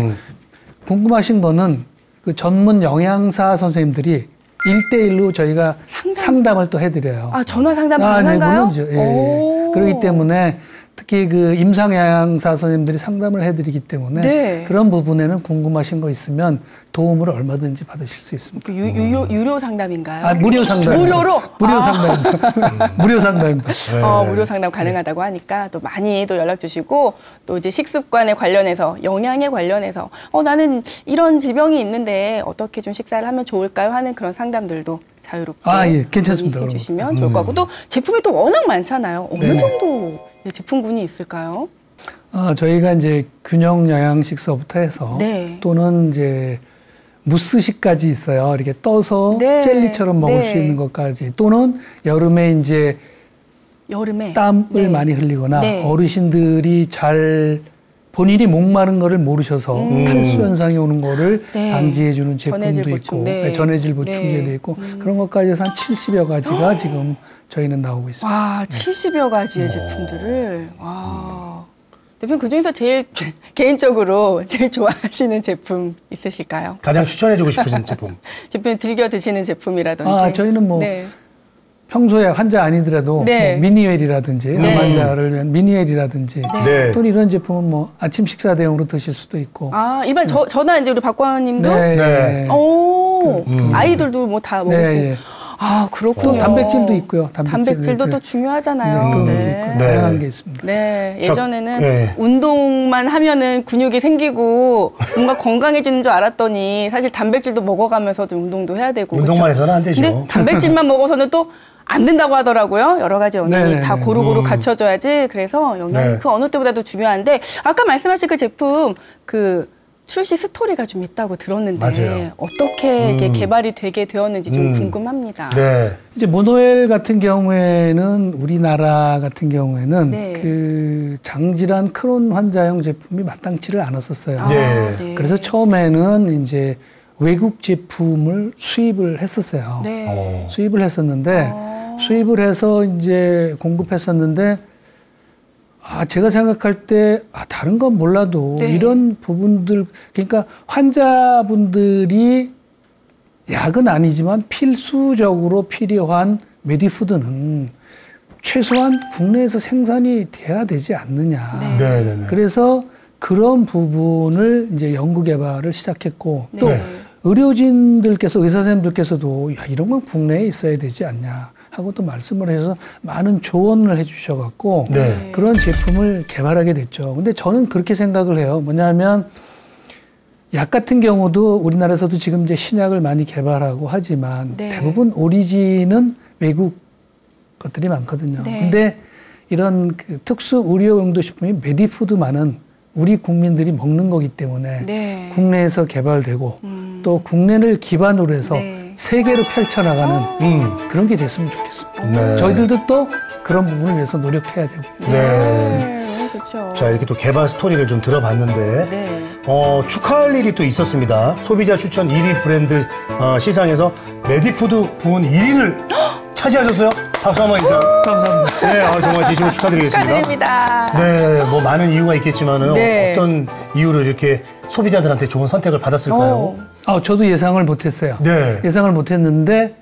궁금하신 거는 그 전문 영양사 선생님들이 1:1로 저희가 상담을 또 해드려요. 전화 상담 가능한가요? 물론이죠. 그렇기 때문에 특히 그 임상영양사 선생님들이 상담을 해드리기 때문에 네. 그런 부분에는 궁금하신 거 있으면 도움을 얼마든지 받으실 수 있습니다. 유료 상담인가요? 아, 무료 상담. 무료로? 무료 상담입니다. 무료 상담입니다. 네. 무료 상담 가능하다고 하니까 또 많이 또 연락 주시고 또 이제 식습관에 관련해서 영양에 관련해서 나는 이런 질병이 있는데 어떻게 좀 식사를 하면 좋을까요? 하는 그런 상담들도 자유롭게 예, 괜찮습니다. 해주시면 좋을 것 같고 또 제품이 또 워낙 많잖아요. 어느 정도 제품군이 있을까요? 저희가 이제 균형 영양식서부터 해서 네. 또는 이제 무스식까지 있어요. 이렇게 떠서 네. 젤리처럼 먹을 네. 수 있는 것까지 또는 여름에 이제 땀을 네. 많이 흘리거나 네. 어르신들이 잘 본인이 목마른 거를 모르셔서 탈수 현상이 오는 거를 네. 방지해주는 제품도 있고 네. 전해질 보충제도 네. 있고 그런 것까지 해서 한 70여 가지가 지금 저희는 나오고 있습니다. 와, 70여 가지의 제품들을. 와. 대표님 그중에서 제일 개인적으로 제일 좋아하시는 제품 있으실까요? 가장 추천해주고 싶으신 제품. 대표님 즐겨 드시는 제품이라든지. 저희는 뭐 네. 평소에 환자 아니더라도 네. 뭐 미니웰이라든지 네. 암 환자를 위한 미니웰이라든지 네. 또는 이런 제품은 뭐 아침 식사 대용으로 드실 수도 있고. 일반 저나 이제 우리 박관님도. 네. 네. 오. 아이들도 뭐 다 먹을 수. 네. 그렇군요. 또 단백질도 있고요. 단백질도 또 중요하잖아요. 그런 것도 있고 다양한 게 있습니다. 네, 예전에는 운동만 하면은 근육이 생기고 뭔가 건강해지는 줄 알았더니 사실 단백질도 먹어가면서 좀 운동도 해야 되고. 운동만 해서는 안 되죠. 근데 단백질만 먹어서는 또 안 된다고 하더라고요. 여러 가지 영양이 다 고루고루 갖춰져야지. 그래서 영양이 그 어느 때보다도 중요한데 아까 말씀하신 그 제품 출시 스토리가 좀 있다고 들었는데 맞아요. 어떻게 이게 개발이 되게 되었는지 좀 궁금합니다. 네. 이제 모노엘 같은 경우에는 우리나라 같은 경우에는 네. 그 장질환 크론 환자용 제품이 마땅치를 않았었어요. 네. 그래서 처음에는 이제 외국 제품을 수입을 했었어요. 네. 수입을 했었는데 수입을 해서 이제 공급했었는데 제가 생각할 때 다른 건 몰라도 이런 부분들 그러니까 환자분들이 약은 아니지만 필수적으로 필요한 메디푸드는 최소한 국내에서 생산이 돼야 되지 않느냐. 네. 그래서 그런 부분을 이제 연구 개발을 시작했고 또 의료진들께서 의사 선생님들께서도 이런 건 국내에 있어야 되지 않냐 하고 또 말씀을 해서 많은 조언을 해주셔 갖고 그런 제품을 개발하게 됐죠. 근데 저는 그렇게 생각을 해요. 뭐냐면 약 같은 경우도 우리나라에서도 지금 이제 신약을 많이 개발하고 하지만 대부분 오리진은 외국 것들이 많거든요. 근데 이런 그 특수 의료 용도 식품이 메디푸드만은 우리 국민들이 먹는 거기 때문에 국내에서 개발되고 또 국내를 기반으로 해서 세계로 펼쳐나가는 그런 게 됐으면 좋겠습니다. 저희들도 또 그런 부분을 위해서 노력해야 되고. 너무 좋죠. 자, 이렇게 또 개발 스토리를 좀 들어봤는데 축하할 일이 또 있었습니다. 소비자 추천 1위 브랜드 시상에서 메디푸드 부문 1위를 차지하셨어요. 박수 한번 해주세요. 감사합니다. 네, 정말 진심으로 축하드리겠습니다. 축하드립니다. 네, 뭐 많은 이유가 있겠지만은 어떤 이유로 이렇게 소비자들한테 좋은 선택을 받았을까요? 저도 예상을 못했어요. 네. 예상을 못했는데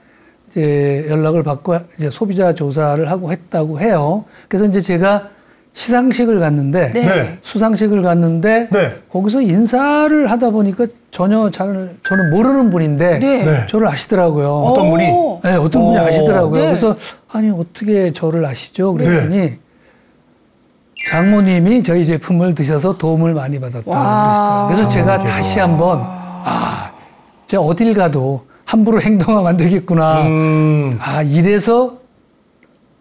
이제 연락을 받고 이제 소비자 조사를 하고 했다고 해요. 그래서 이제 제가 시상식을 갔는데 수상식을 갔는데 거기서 인사를 하다 보니까 전혀 저는 모르는 분인데 저를 아시더라고요. 어떤 분이? 네, 어떤 분이 아시더라고요. 그래서 아니 어떻게 저를 아시죠? 그랬더니 장모님이 저희 제품을 드셔서 도움을 많이 받았다고 그러시더라고요. 그래서 제가 다시 한번 제가 어딜 가도 함부로 행동하면 안 되겠구나. 이래서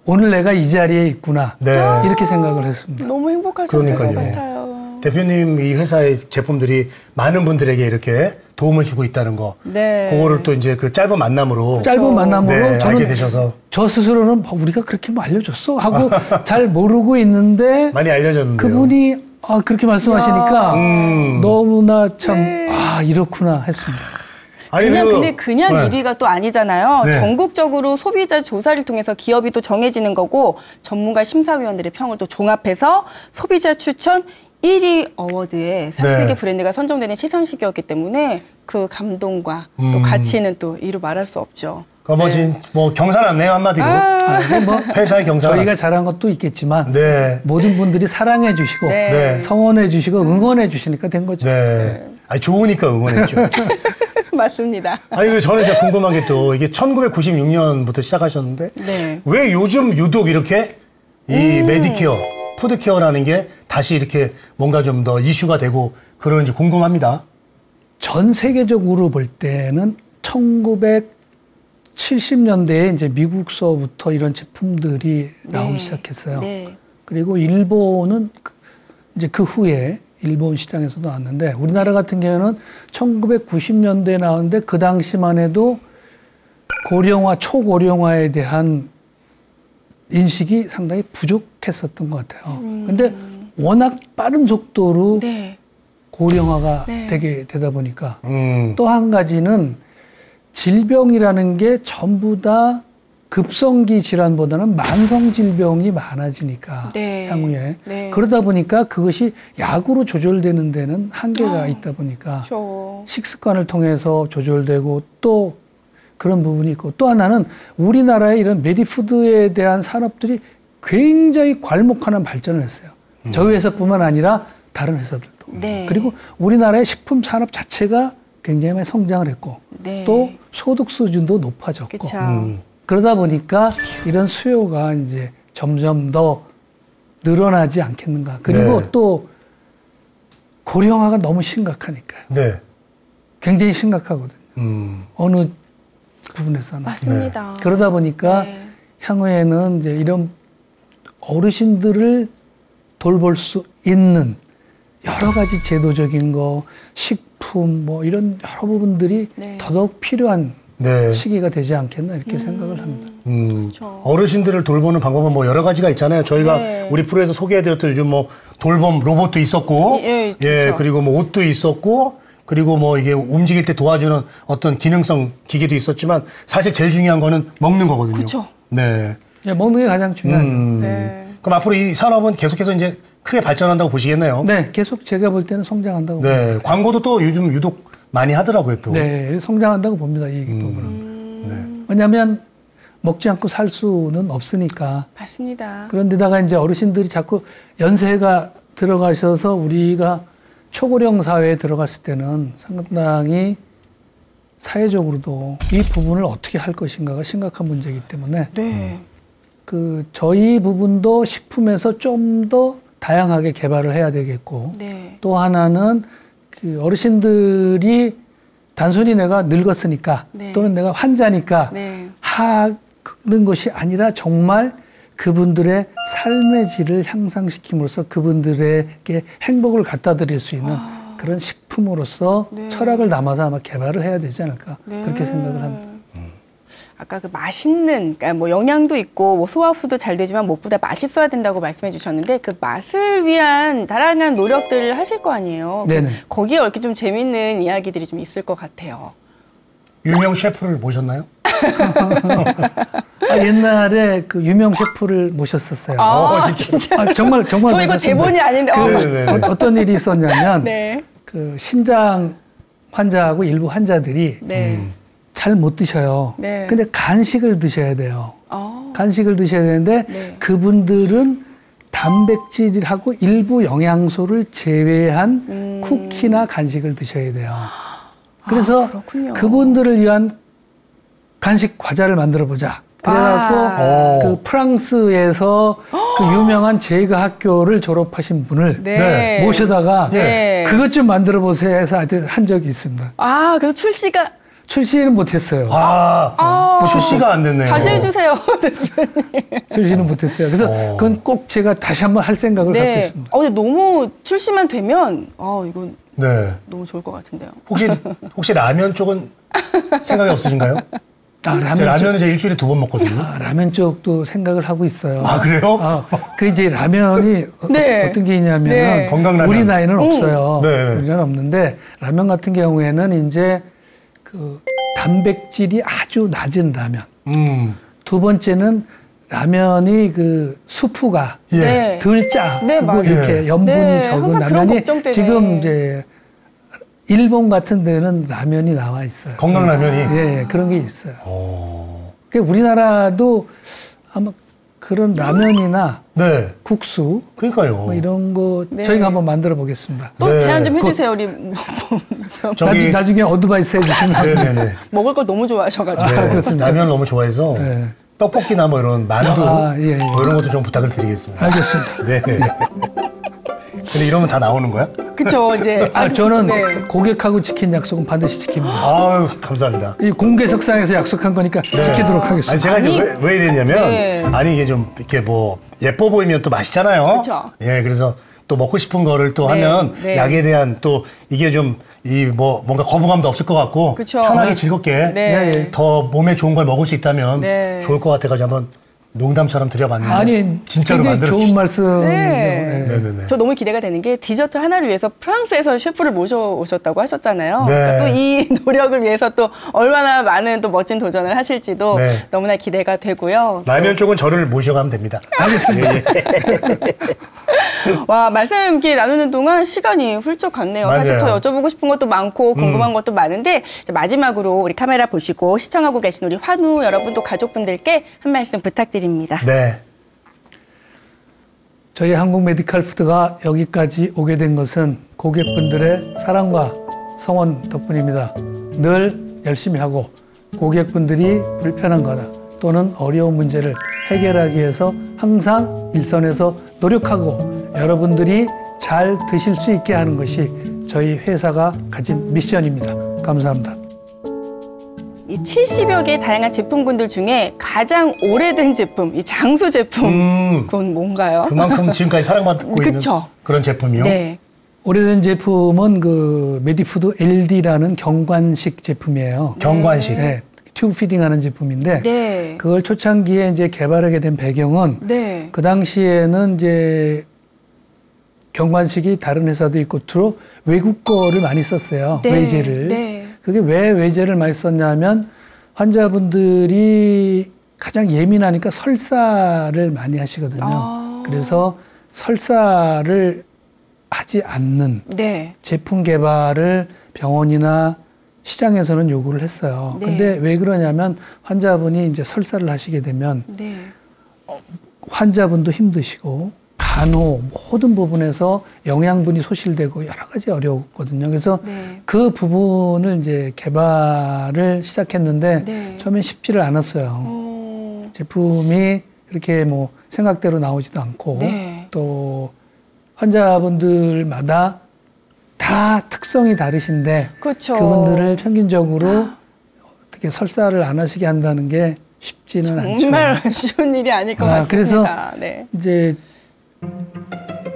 오늘 내가 이 자리에 있구나. 이렇게 생각을 했습니다. 너무 행복하셨을 것 같아요. 대표님 이 회사의 제품들이 많은 분들에게 이렇게 도움을 주고 있다는 거. 그거를 또 이제 그 짧은 만남으로 저는 알게 되셔서 저 스스로는 우리가 그렇게 뭐 알려줬어 하고 잘 모르고 있는데 많이 알려졌는데요. 그분이 그렇게 말씀하시니까 너무나 참 이렇구나 했습니다. 근데 그냥 1위가 또 아니잖아요. 전국적으로 소비자 조사를 통해서 기업이 또 정해지는 거고 전문가 심사위원들의 평을 또 종합해서 소비자 추천 1위 어워드에 42개 브랜드가 선정되는 시상식이었기 때문에 그 감동과 또 가치는 또 이루 말할 수 없죠. 뭐 경사났네요, 한마디로. 뭐 회사의 경사났. 저희가 잘한 것도 있겠지만 모든 분들이 사랑해 주시고 성원해 주시고 응원해 주시니까 된 거죠. 아니, 좋으니까 응원했죠. 맞습니다. 아니, 저는 진짜 궁금한 게 또 이게 1996년부터 시작하셨는데 왜 요즘 유독 이렇게 이 메디케어, 푸드케어라는 게 다시 이렇게 뭔가 좀 더 이슈가 되고 그러는지 궁금합니다. 전 세계적으로 볼 때는 1970년대에 이제 미국서부터 이런 제품들이 나오기 시작했어요. 그리고 일본은 이제 그 후에 일본 시장에서 나왔는데 우리나라 같은 경우는 1990년대에 나왔는데 그 당시만 해도 고령화, 초고령화에 대한 인식이 상당히 부족했었던 것 같아요. 근데 워낙 빠른 속도로 고령화가 되다 보니까 또 한 가지는 질병이라는 게 전부 다 급성기 질환보다는 만성 질병이 많아지니까 향후에 그러다 보니까 그것이 약으로 조절되는 데는 한계가 있다 보니까 식습관을 통해서 조절되고 또 그런 부분이 있고 또 하나는 우리나라의 이런 메디푸드에 대한 산업들이 굉장히 괄목하는 발전을 했어요. 저희 회사뿐만 아니라 다른 회사들도. 그리고 우리나라의 식품 산업 자체가 굉장히 많이 성장을 했고 또 소득 수준도 높아졌고 그러다 보니까 이런 수요가 이제 점점 더 늘어나지 않겠는가. 그리고 또 고령화가 너무 심각하니까요. 굉장히 심각하거든요. 어느 부분에서는. 맞습니다. 그러다 보니까 향후에는 이제 이런 어르신들을 돌볼 수 있는 여러 가지 제도적인 거, 식품 뭐 이런 여러 부분들이 더더욱 필요한 시기가 되지 않겠나 이렇게 생각을 합니다. 그렇죠. 어르신들을 돌보는 방법은 뭐 여러 가지가 있잖아요. 저희가 우리 프로에서 소개해드렸던 요즘 뭐 돌봄 로봇도 있었고, 그리고 뭐 옷도 있었고, 그리고 뭐 이게 움직일 때 도와주는 어떤 기능성 기계도 있었지만 사실 제일 중요한 거는 먹는 거거든요. 그렇죠. 먹는 게 가장 중요하죠. 그럼 앞으로 이 산업은 계속해서 이제 크게 발전한다고 보시겠네요. 계속 제가 볼 때는 성장한다고 봅니다. 광고도 또 요즘 유독 많이 하더라고요, 또. 성장한다고 봅니다, 이 부분은. 왜냐하면 먹지 않고 살 수는 없으니까. 맞습니다. 그런데다가 이제 어르신들이 자꾸 연세가 들어가셔서 우리가 초고령 사회에 들어갔을 때는 상당히 사회적으로도 이 부분을 어떻게 할 것인가가 심각한 문제이기 때문에 저희 부분도 식품에서 좀 더 다양하게 개발을 해야 되겠고 또 하나는 그 어르신들이 단순히 내가 늙었으니까 또는 내가 환자니까 하는 것이 아니라 정말 그분들의 삶의 질을 향상시킴으로써 그분들에게 행복을 갖다 드릴 수 있는 그런 식품으로서 철학을 담아서 아마 개발을 해야 되지 않을까 그렇게 생각을 합니다. 아까 그 맛있는, 그러니까 뭐 영양도 있고 뭐 소화 흡수도 잘 되지만 무엇보다 맛있어야 된다고 말씀해 주셨는데 그 맛을 위한 다양한 노력들을 하실 거 아니에요. 거기에 얽힌 좀 재밌는 이야기들이 좀 있을 것 같아요. 유명 셰프를 모셨나요? 옛날에 그 유명 셰프를 모셨었어요. 진짜? 정말 저 이거 모셨습니다. 대본이 아닌데. 어떤 일이 있었냐면 그 신장 환자하고 일부 환자들이 잘 못 드셔요. 근데 간식을 드셔야 돼요. 간식을 드셔야 되는데 그분들은 단백질하고 일부 영양소를 제외한 쿠키나 간식을 드셔야 돼요. 그래서 그분들을 위한 간식 과자를 만들어 보자. 그래갖고 그 프랑스에서 그 유명한 제과 학교를 졸업하신 분을 모셔다가 그것 좀 만들어 보세요 해서 한 적이 있습니다. 그래서 출시는 못했어요. 출시가 안 됐네요. 다시 해주세요. 출시는 못했어요. 그래서 그건 꼭 제가 다시 한번 할 생각을 갖고 있습니다. 근데 너무 출시만 되면 이건 너무 좋을 것 같은데요. 혹시 라면 쪽은 생각이 없으신가요? 라면은 제가 일주일에 2번 먹거든요. 라면 쪽도 생각을 하고 있어요. 그래요? 그 이제 라면이 어떤 게 있냐면 건강라면. 우리 나이는 없어요. 우리 나이는 없는데 라면 같은 경우에는 이제 그 단백질이 아주 낮은 라면. 두 번째는 라면이 그 수프가 네. 덜 짜. 네, 그리고 이렇게 염분이 네, 적은 라면이 지금 이제 일본 같은 데는 라면이 나와 있어요. 건강 라면이? 예, 그런 게 있어요. 그러니까 우리나라도 아마 그런 라면이나 네. 국수, 그러니까요. 뭐 이런 거 네. 저희가 한번 만들어 보겠습니다. 또 네. 제안 좀 해주세요, 우리. 나중에 어드바이스 해주시면. 네네네. 먹을 걸 너무 좋아하셔가지고. 네, 그렇습니다. 라면 너무 좋아해서 네. 떡볶이나 뭐 이런 만두 예. 뭐 이런 것도 좀 부탁을 드리겠습니다. 알겠습니다. 네네. 근데 이러면 다 나오는 거야? 그쵸, 이제. 저는 네. 고객하고 지킨 약속은 반드시 지킵니다. 아유, 감사합니다. 이 공개석상에서 약속한 거니까 지키도록 하겠습니다. 아니, 제가 이제 왜 이랬냐면, 네. 아니, 이게 좀, 이렇게 뭐, 예뻐 보이면 또 맛있잖아요. 그쵸. 예, 그래서 또 먹고 싶은 거를 또 네, 하면, 네. 약에 대한 또, 이게 좀, 뭔가 거부감도 없을 것 같고, 그쵸. 편하게 즐겁게, 네. 더 몸에 좋은 걸 먹을 수 있다면, 네. 좋을 것 같아가지고 한번 농담처럼 드려봤는데, 아니, 진짜로 굉장히 만들어 좋은 말씀이죠. 네. 네네네. 저 너무 기대가 되는 게 디저트 하나를 위해서 프랑스에서 셰프를 모셔오셨다고 하셨잖아요. 네. 그러니까 또 이 노력을 위해서 또 얼마나 많은 또 멋진 도전을 하실지도 네. 너무나 기대가 되고요. 라면 쪽은 저를 모셔가면 됩니다. 알겠습니다. 와, 말씀 이렇게 나누는 동안 시간이 훌쩍 갔네요. 사실 맞아요. 더 여쭤보고 싶은 것도 많고 궁금한 것도 많은데 이제 마지막으로 우리 카메라 보시고 시청하고 계신 우리 환우 여러분 또 가족분들께 한 말씀 부탁드립니다. 네. 저희 한국 메디칼 푸드가 여기까지 오게 된 것은 고객분들의 사랑과 성원 덕분입니다. 늘 열심히 하고 고객분들이 불편한 거나 또는 어려운 문제를 해결하기 위해서 항상 일선에서 노력하고 여러분들이 잘 드실 수 있게 하는 것이 저희 회사가 가진 미션입니다. 감사합니다. 이 70여 개의 다양한 제품군들 중에 가장 오래된 제품, 이 장수 제품, 그건 뭔가요? 그만큼 지금까지 사랑받고 있는 그쵸? 그런 제품이요? 네. 오래된 제품은 그 메디푸드 LD라는 경관식 제품이에요. 경관식. 네, 튜브 피딩하는 제품인데 네. 그걸 초창기에 이제 개발하게 된 배경은 네. 그 당시에는 이제 경관식이 다른 회사도 있고 주로 외국 거를 많이 썼어요. 네. 외제를. 네. 그게 왜 외제를 많이 썼냐면 환자분들이 가장 예민하니까 설사를 많이 하시거든요. 그래서 설사를 하지 않는 네. 제품 개발을 병원이나 시장에서는 요구를 했어요. 네. 근데 왜 그러냐면 환자분이 이제 설사를 하시게 되면 네. 환자분도 힘드시고 간호 모든 부분에서 영양분이 소실되고 여러 가지 어려웠거든요. 그래서 네. 그 부분을 이제 개발을 시작했는데 네. 처음엔 쉽지를 않았어요. 제품이 그렇게 뭐 생각대로 나오지도 않고 네. 또 환자분들마다 다 특성이 다르신데 그렇죠. 그분들을 평균적으로 어떻게 설사를 안 하시게 한다는 게 쉽지는 않죠. 정말 쉬운 일이 아닐 것 같습니다. 그래서 네. 이제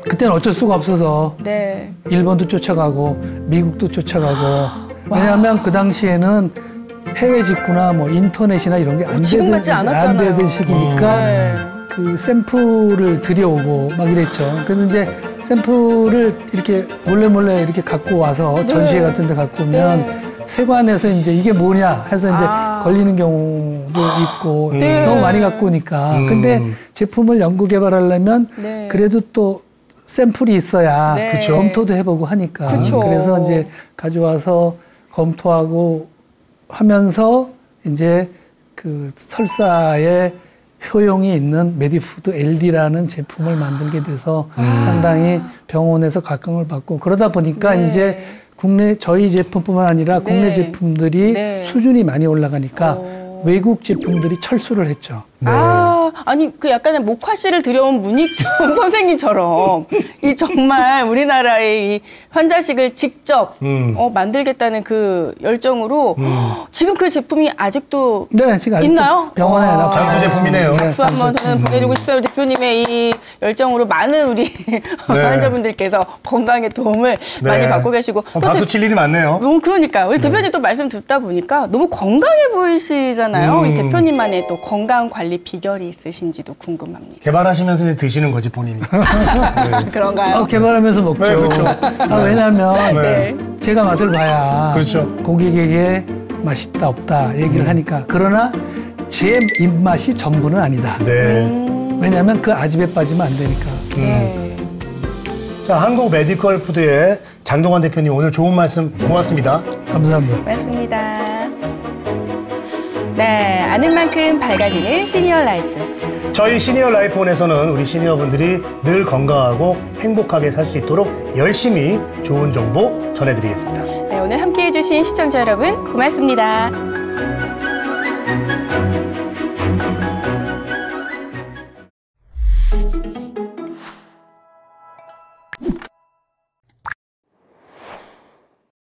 그때는 어쩔 수가 없어서 네. 일본도 쫓아가고 미국도 쫓아가고 왜냐하면 그 당시에는 해외 직구나 뭐 인터넷이나 이런 게 안 되던 시기니까 네. 그 샘플을 들여오고 막 이랬죠. 그래서 이제 샘플을 이렇게 몰래 이렇게 갖고 와서 네. 전시회 같은 데 갖고 오면 세관에서 이제 이게 뭐냐 해서 이제 걸리는 경우도 있고 너무 많이 갖고 오니까. 근데 제품을 연구 개발하려면 그래도 또 샘플이 있어야 검토도 해보고 하니까. 그쵸. 그래서 이제 가져와서 검토하고 하면서 이제 그 설사에 효용이 있는 메디푸드 LD라는 제품을 만들게 돼서 상당히 병원에서 각광을 받고 그러다 보니까 이제 국내 저희 제품뿐만 아니라 국내 제품들이 수준이 많이 올라가니까 외국 제품들이 철수를 했죠. 네. 아니 그 약간의 목화씨를 들여온 문익점 선생님처럼 이 정말 우리나라의 이 환자식을 직접 만들겠다는 그 열정으로 지금 그 제품이 아직도 지금 있나요? 병원에 장수 제품이네요. 박수 한번 저는 보내주고 싶어요. 대표님의 이 열정으로 많은 우리 환자분들께서 건강에 도움을 많이 받고 계시고 박수 칠 일이 많네요. 너무 그러니까요. 우리 대표님 또 말씀 듣다 보니까 너무 건강해 보이시잖아요. 이 대표님만의 또 건강 관리 비결이 있으신지도 궁금합니다. 개발하시면서 이제 드시는 거지 본인이. 네. 그런가요? 개발하면서 먹죠. 네, 그렇죠. 왜냐하면 제가 맛을 봐야 그렇죠. 고객에게 맛있다 없다 얘기를 하니까 그러나 제 입맛이 전부는 아니다. 네. 왜냐하면 그 아집에 빠지면 안 되니까. 자, 한국 메디컬 푸드의 장동환 대표님 오늘 좋은 말씀 고맙습니다. 감사합니다. 고맙습니다. 네, 아는 만큼 밝아지는 시니어 라이프. 저희 시니어 라이프원에서는 우리 시니어분들이 늘 건강하고 행복하게 살 수 있도록 열심히 좋은 정보 전해드리겠습니다. 네, 오늘 함께해 주신 시청자 여러분 고맙습니다.